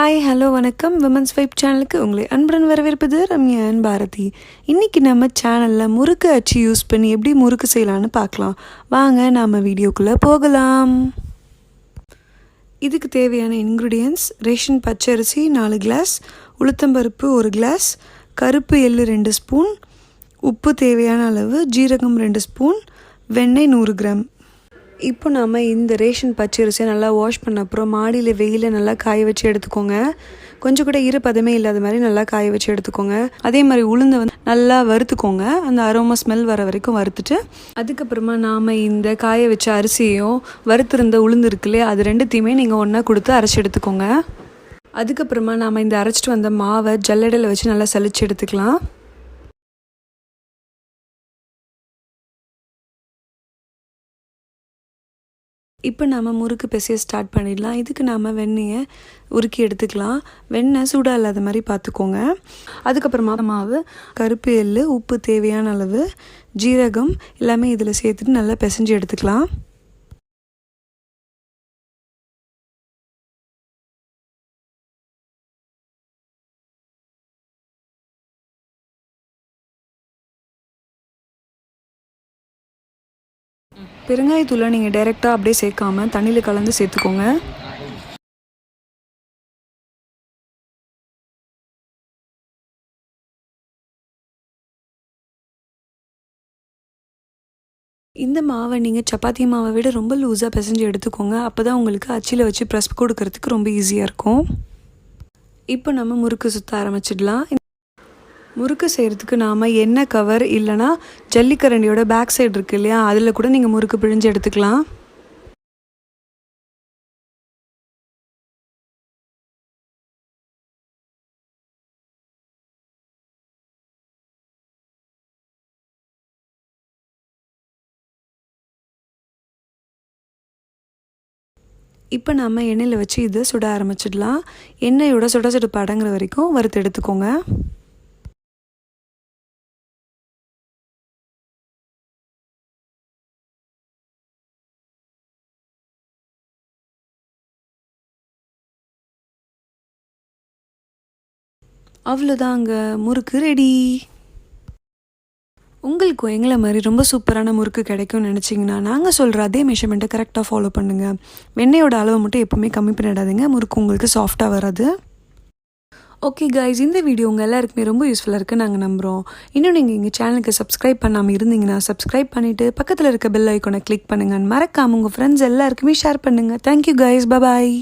Hi hello வணக்கம் women's vibe சேனலுக்கு உங்களை அன்புடன் வரவேற்பது ரம்யா அண்ட் பாரதி. இன்றைக்கி நம்ம சேனலில் முறுக்கு அச்சு யூஸ் பண்ணி எப்படி முறுக்கு செய்யலான்னு பார்க்கலாம். வாங்க நாம் வீடியோக்குள்ளே போகலாம். இதுக்கு தேவையான இன்க்ரீடியன்ட்ஸ்: ரேஷன் பச்சரிசி 4 கிளாஸ், உளுத்தம்பருப்பு 1 கிளாஸ், கருப்பு எள்ளு 2 ஸ்பூன், உப்பு தேவையான அளவு, ஜீரகம் 2 ஸ்பூன், வெண்ணெய் 100 கிராம். இப்போ நாம் இந்த ரேஷன் பச்சரிசியை நல்லா வாஷ் பண்ண அப்புறம் மாடியில் வெயிலில் நல்லா காய வச்சு எடுத்துக்கோங்க. கொஞ்சம் கூட ஈரப்பதமே இல்லாத மாதிரி நல்லா காய வச்சு எடுத்துக்கோங்க. அதே மாதிரி உளுந்தை நல்லா வறுத்துக்கோங்க. அந்த அரோமா ஸ்மெல் வர வரைக்கும் வறுத்துட்டு அதுக்கப்புறமா நாம் இந்த காய வச்ச அரிசியையும் வறுத்திருந்த உளுந்து இருக்குல்லையே அது ரெண்டுத்தையுமே நீங்கள் ஒன்றா கொடுத்து அரைச்சி எடுத்துக்கோங்க. அதுக்கப்புறமா நாம் இந்த அரைச்சிட்டு வந்த மாவை ஜல்லடையில் வச்சு நல்லா சலிச்சு எடுத்துக்கலாம். இப்போ நாம் முறுக்கு பிசைய ஸ்டார்ட் பண்ணிடலாம். இதுக்கு நாம் வெண்ணெயை உருக்கி எடுத்துக்கலாம். வெண்ணெய் சூடாக இல்லாத மாதிரி பார்த்துக்கோங்க. அதுக்கப்புறமா மாவு, கருப்பு எள்ளு, உப்பு தேவையான அளவு, ஜீரகம் எல்லாமே இதில் சேர்த்துட்டு நல்லா பிசைஞ்சு எடுத்துக்கலாம். பெருங்காயத்தூளை நீங்கள் டைரெக்டாக அப்படியே சேர்க்காம தண்ணியில் கலந்து சேர்த்துக்கோங்க. இந்த மாவை நீங்கள் சப்பாத்தி மாவை விட ரொம்ப லூஸாக பிசைஞ்சு எடுத்துக்கோங்க. அப்போ தான் உங்களுக்கு அச்சில் வச்சு ப்ரெஸ் கொடுக்கறதுக்கு ரொம்ப ஈஸியாக இருக்கும். இப்போ நம்ம முறுக்கு சுற்ற ஆரம்பிச்சிடலாம். முறுக்கு செய்கிறதுக்கு நாம் எண்ணெய் கவர் இல்லைனா ஜல்லிக்கரண்டியோட பேக் சைடு இருக்குது இல்லையா, அதில் கூட நீங்கள் முறுக்கு பிழிஞ்சு எடுத்துக்கலாம். இப்போ நம்ம எண்ணெயில் வச்சு இதை சுட ஆரம்பிச்சிடலாம். எண்ணெயோட சுட சுட அடங்குற வரைக்கும் வறுத்து எடுத்துக்கோங்க. அவ்வளோதாங்க, முறுக்கு ரெடி. உங்களுக்கும் எங்களை மாதிரி ரொம்ப சூப்பரான முறுக்கு கிடைக்கும்னு நினச்சிங்கன்னா நாங்கள் சொல்கிற அதே மெஷர்மெண்ட்டை கரெக்டாக ஃபாலோ பண்ணுங்கள். வெண்ணெயோட அளவை மட்டும் எப்போவுமே கம்மி பண்ணிடாதீங்க. முறுக்கு உங்களுக்கு சாஃப்டாக வராது. ஓகே கைஸ், இந்த வீடியோ உங்கள் எல்லாருக்குமே ரொம்ப யூஸ்ஃபுல்லாக இருக்குன்னு நாங்கள் நம்புகிறோம். இன்னும் நீங்கள் எங்கள் சேனலுக்கு சப்ஸ்கிரைப் பண்ணாமல் இருந்தீங்கன்னா சப்ஸ்கிரைப் பண்ணிவிட்டு பக்கத்தில் இருக்க பெல் ஐக்கானை கிளிக் பண்ணுங்கள். மறக்காமல் உங்கள் ஃப்ரெண்ட்ஸ் எல்லாருக்குமே ஷேர் பண்ணுங்கள். தேங்க்யூ கைஸ், பாய்.